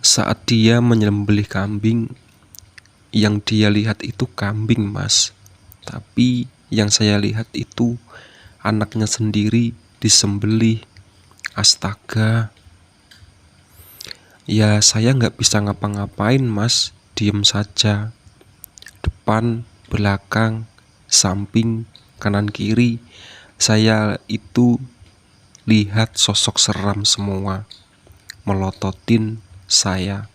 Saat dia menyembelih kambing, yang dia lihat itu kambing, Mas. Tapi yang saya lihat itu anaknya sendiri disembelih. Astaga. Ya saya nggak bisa ngapa-ngapain, Mas. Diem saja. Depan, belakang, samping, kanan kiri, saya itu lihat sosok seram semua melototin saya.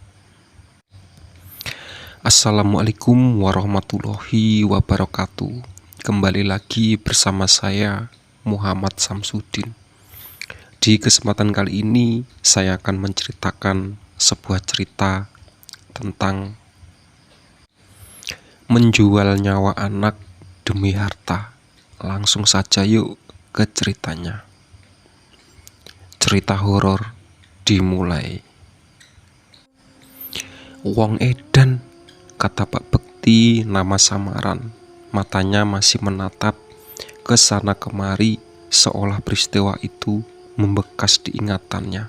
Assalamualaikum warahmatullahi wabarakatuh. Kembali lagi bersama saya, Muhammad Samsudin. Di kesempatan kali ini saya akan menceritakan sebuah cerita tentang menjual nyawa anak demi harta. Langsung saja yuk ke ceritanya. Cerita horor dimulai. Wong edan, kata Pak Bekti, nama samaran. Matanya masih menatap ke sana kemari seolah peristiwa itu membekas di ingatannya.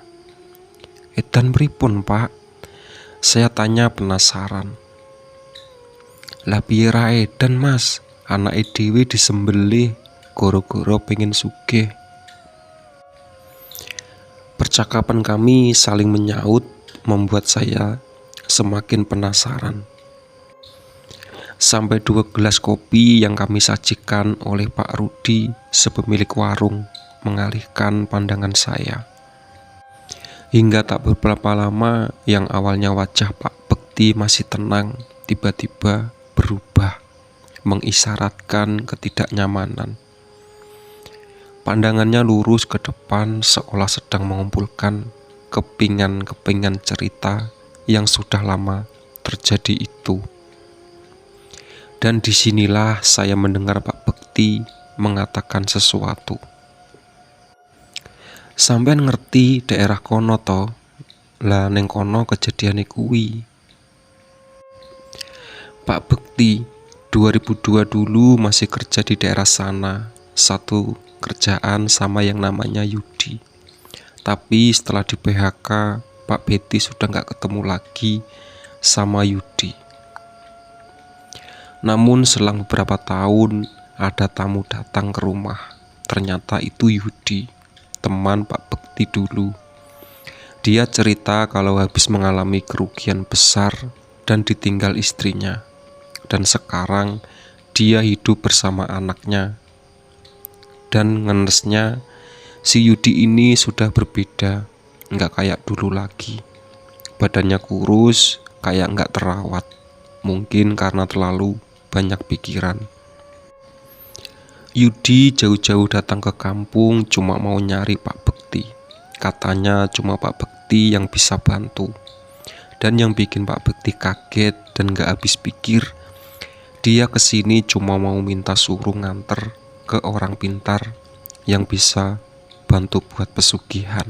Edan pripun, Pak? Saya tanya penasaran. Lah piye ra edan, Mas? Anake dhewe disembelih goro-goro pengen sugih. Percakapan kami saling menyaut membuat saya semakin penasaran. Sampai 2 gelas kopi yang kami sajikan oleh Pak Rudi sepemilik warung mengalihkan pandangan saya. Hingga tak beberapa lama yang awalnya wajah Pak Bekti masih tenang, tiba-tiba berubah, mengisyaratkan ketidaknyamanan. Pandangannya lurus ke depan seolah sedang mengumpulkan kepingan-kepingan cerita yang sudah lama terjadi itu. Dan disinilah saya mendengar Pak Bekti mengatakan sesuatu. Sampean ngerti daerah kono to? Lah neng kono kejadiane kuwi. Pak Bekti 2002 dulu masih kerja di daerah sana. Satu kerjaan sama yang namanya Yudi. Tapi setelah di PHK, Pak Betty sudah gak ketemu lagi sama Yudi. Namun selang beberapa tahun ada tamu datang ke rumah. Ternyata itu Yudi, teman Pak Bekti dulu. Dia cerita kalau habis mengalami kerugian besar dan ditinggal istrinya. Dan sekarang dia hidup bersama anaknya. Dan ngenesnya si Yudi ini sudah berbeda, nggak kayak dulu lagi. Badannya kurus, kayak nggak terawat. Mungkin karena terlalu banyak pikiran. Yudi jauh-jauh datang ke kampung cuma mau nyari Pak Bekti. Katanya cuma Pak Bekti yang bisa bantu. Dan yang bikin Pak Bekti kaget dan nggak habis pikir, dia kesini cuma mau minta suruh nganter ke orang pintar yang bisa bantu buat pesugihan.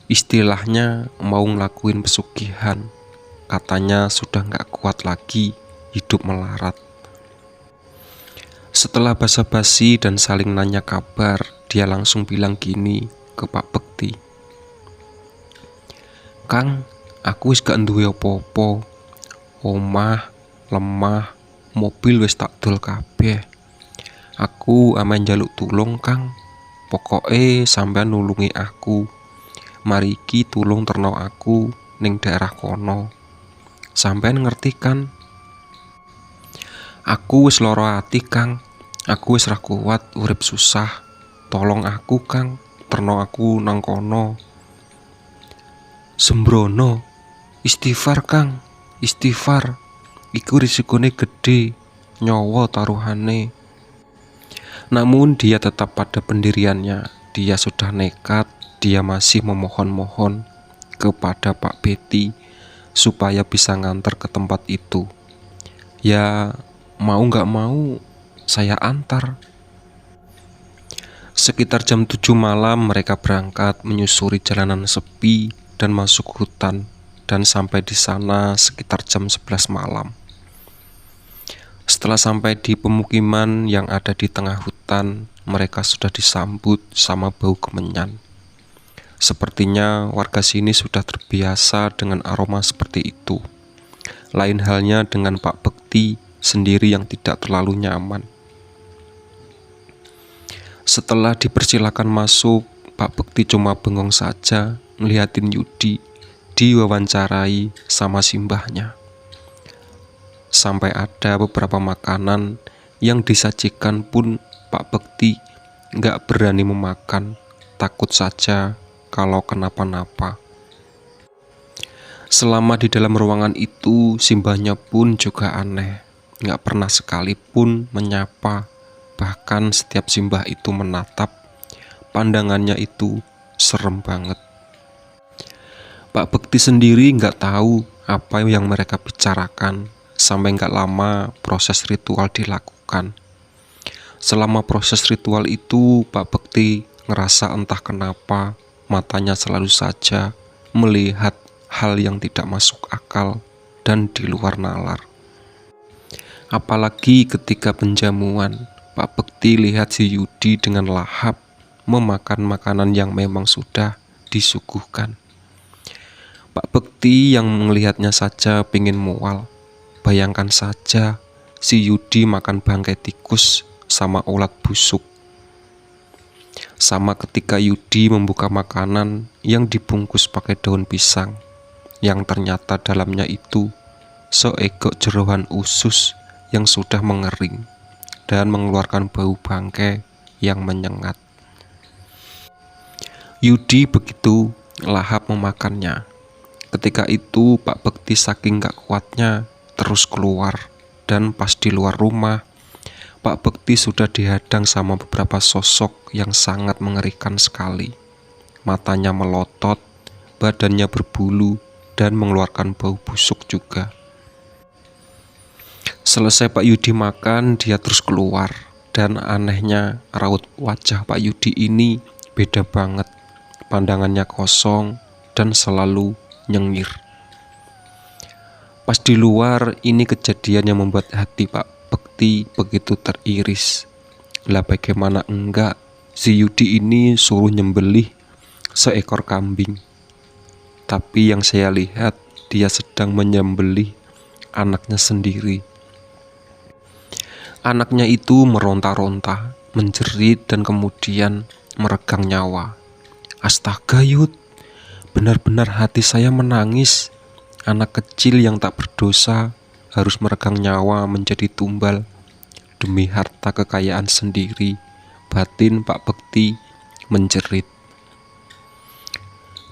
Istilahnya mau ngelakuin pesugihan. Katanya sudah gak kuat lagi hidup melarat. Setelah basa-basi dan saling nanya kabar, dia langsung bilang gini ke Pak Bekti. Kang, aku wis gak duwe apa-apa. Omah, lemah, mobil wis tak dol kabeh. Aku amen njaluk tulung, Kang. Pokoke sampean nulungi aku. Mariki tulung terno aku ning daerah kono. Sampean ngerti kan? Aku wis lara ati, Kang. Aku wis ra kuat urip susah. Tolong aku, Kang. Terno aku nang kono. Sembrono. Istighfar, Kang. Istighfar. Iku risikone gede. Nyawa taruhane. Namun dia tetap pada pendiriannya. Dia sudah nekat, dia masih memohon-mohon kepada Pak Betty supaya bisa nganter ke tempat itu. Ya mau gak mau saya antar. Sekitar jam 7 malam mereka berangkat menyusuri jalanan sepi dan masuk hutan. Dan sampai di sana sekitar jam 11 malam. Setelah sampai di pemukiman yang ada di tengah hutan, mereka sudah disambut sama bau kemenyan. Sepertinya warga sini sudah terbiasa dengan aroma seperti itu. Lain halnya dengan Pak Bekti sendiri yang tidak terlalu nyaman. Setelah dipersilakan masuk, Pak Bekti cuma bengong saja ngeliatin Yudi diwawancarai sama simbahnya. Sampai ada beberapa makanan yang disajikan pun Pak Bekti nggak berani memakan, takut saja kalau kenapa-napa. Selama di dalam ruangan itu, simbahnya pun juga aneh, nggak pernah sekalipun menyapa. Bahkan setiap simbah itu menatap, pandangannya itu serem banget. Pak Bekti sendiri nggak tahu apa yang mereka bicarakan, sampai nggak lama proses ritual dilakukan. Selama proses ritual itu, Pak Bekti ngerasa entah kenapa matanya selalu saja melihat hal yang tidak masuk akal dan di luar nalar. Apalagi ketika penjamuan, Pak Bekti lihat si Yudi dengan lahap memakan makanan yang memang sudah disuguhkan. Pak Bekti yang melihatnya saja pingin mual. Bayangkan saja si Yudi makan bangkai tikus sama ulat busuk. Sama ketika Yudi membuka makanan yang dibungkus pakai daun pisang, yang ternyata dalamnya itu seekor jeroan usus yang sudah mengering dan mengeluarkan bau bangkai yang menyengat. Yudi begitu lahap memakannya. Ketika itu Pak Bekti saking gak kuatnya terus keluar, dan pas di luar rumah Pak Bekti sudah dihadang sama beberapa sosok yang sangat mengerikan sekali. Matanya melotot, badannya berbulu, dan mengeluarkan bau busuk juga. Selesai Pak Yudi makan, dia terus keluar. Dan anehnya, raut wajah Pak Yudi ini beda banget. Pandangannya kosong dan selalu nyengir. Pas di luar, ini kejadian yang membuat hati Pak Bekti begitu teriris. Lah bagaimana enggak, si Yudi ini suruh nyembelih seekor kambing. Tapi yang saya lihat, dia sedang menyembelih anaknya sendiri. Anaknya itu meronta-ronta, menjerit dan kemudian meregang nyawa. Astaga Yud, benar-benar hati saya menangis. Anak kecil yang tak berdosa harus meregang nyawa menjadi tumbal demi harta kekayaan sendiri. Batin Pak Bekti menjerit.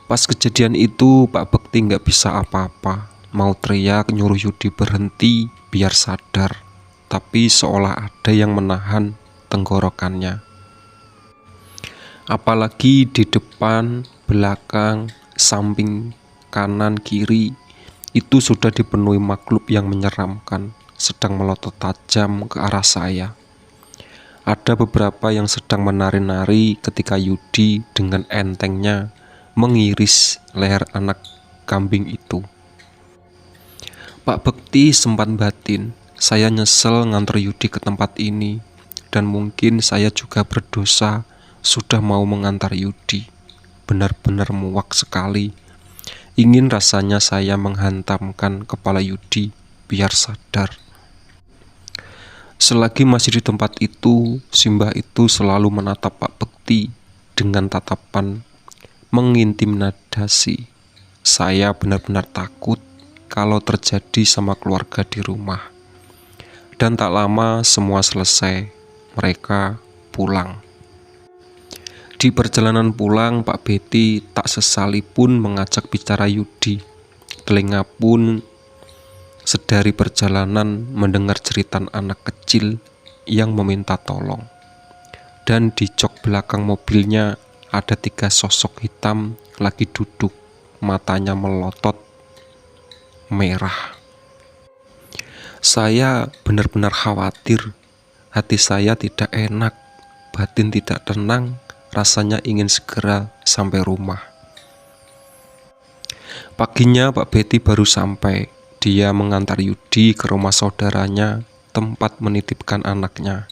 Pas kejadian itu Pak Bekti nggak bisa apa-apa. Mau teriak nyuruh Yudi berhenti biar sadar, tapi seolah ada yang menahan tenggorokannya. Apalagi di depan, belakang, samping, kanan, kiri itu sudah dipenuhi makhluk yang menyeramkan, sedang melotot tajam ke arah saya. Ada beberapa yang sedang menari-nari ketika Yudi dengan entengnya mengiris leher anak kambing itu. Pak Bekti sempat batin, saya nyesel nganter Yudi ke tempat ini, dan mungkin saya juga berdosa sudah mau mengantar Yudi. Benar-benar muak sekali. Ingin rasanya saya menghantamkan kepala Yudi biar sadar. Selagi masih di tempat itu, simbah itu selalu menatap Pak Bekti dengan tatapan mengintimidasi. Saya benar-benar takut kalau terjadi sama keluarga di rumah. Dan tak lama semua selesai, mereka pulang. Di perjalanan pulang, Pak Bekti tak sesali pun mengajak bicara Yudi. Telinga pun sedari perjalanan mendengar cerita anak kecil yang meminta tolong. Dan di jok belakang mobilnya ada 3 sosok hitam lagi duduk, matanya melotot merah. Saya benar-benar khawatir, hati saya tidak enak, batin tidak tenang. Rasanya ingin segera sampai rumah. Paginya Pak Bekti baru sampai. Dia mengantar Yudi ke rumah saudaranya, tempat menitipkan anaknya.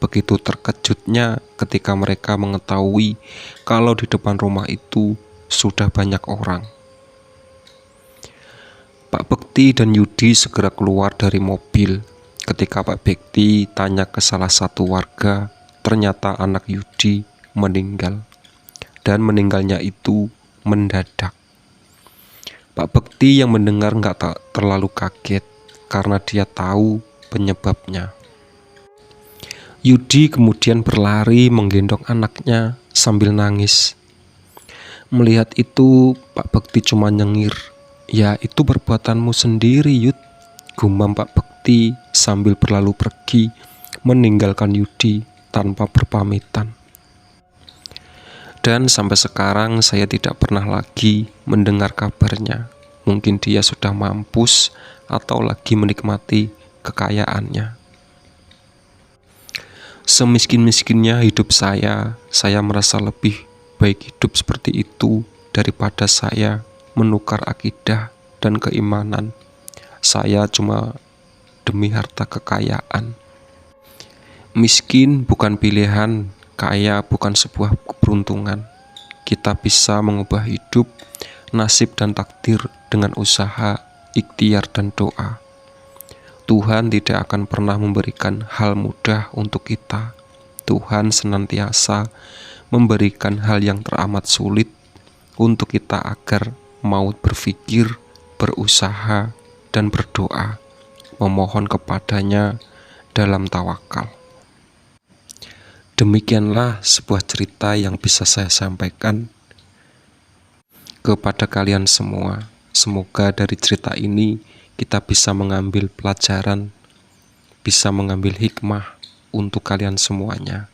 Begitu terkejutnya ketika mereka mengetahui kalau di depan rumah itu sudah banyak orang. Pak Bekti dan Yudi segera keluar dari mobil. Ketika Pak Bekti tanya ke salah satu warga, ternyata anak Yudi meninggal. Dan meninggalnya itu mendadak. Pak Bekti yang mendengar tak terlalu kaget karena dia tahu penyebabnya. Yudi kemudian berlari menggendong anaknya sambil nangis. Melihat itu, Pak Bekti cuma nyengir. "Ya, itu perbuatanmu sendiri, Yud," gumam Pak Bekti sambil berlalu pergi meninggalkan Yudi tanpa berpamitan. Dan sampai sekarang saya tidak pernah lagi mendengar kabarnya. Mungkin dia sudah mampus atau lagi menikmati kekayaannya. Semiskin-miskinnya hidup saya merasa lebih baik hidup seperti itu daripada saya menukar akidah dan keimanan. Saya cuma demi harta kekayaan. Miskin bukan pilihan, kaya bukan sebuah keberuntungan. Kita bisa mengubah hidup, nasib dan takdir dengan usaha, ikhtiar dan doa. Tuhan tidak akan pernah memberikan hal mudah untuk kita. Tuhan senantiasa memberikan hal yang teramat sulit untuk kita agar mau berpikir, berusaha, dan berdoa, memohon kepadanya dalam tawakal. Demikianlah sebuah cerita yang bisa saya sampaikan kepada kalian semua. Semoga dari cerita ini kita bisa mengambil pelajaran, bisa mengambil hikmah untuk kalian semuanya.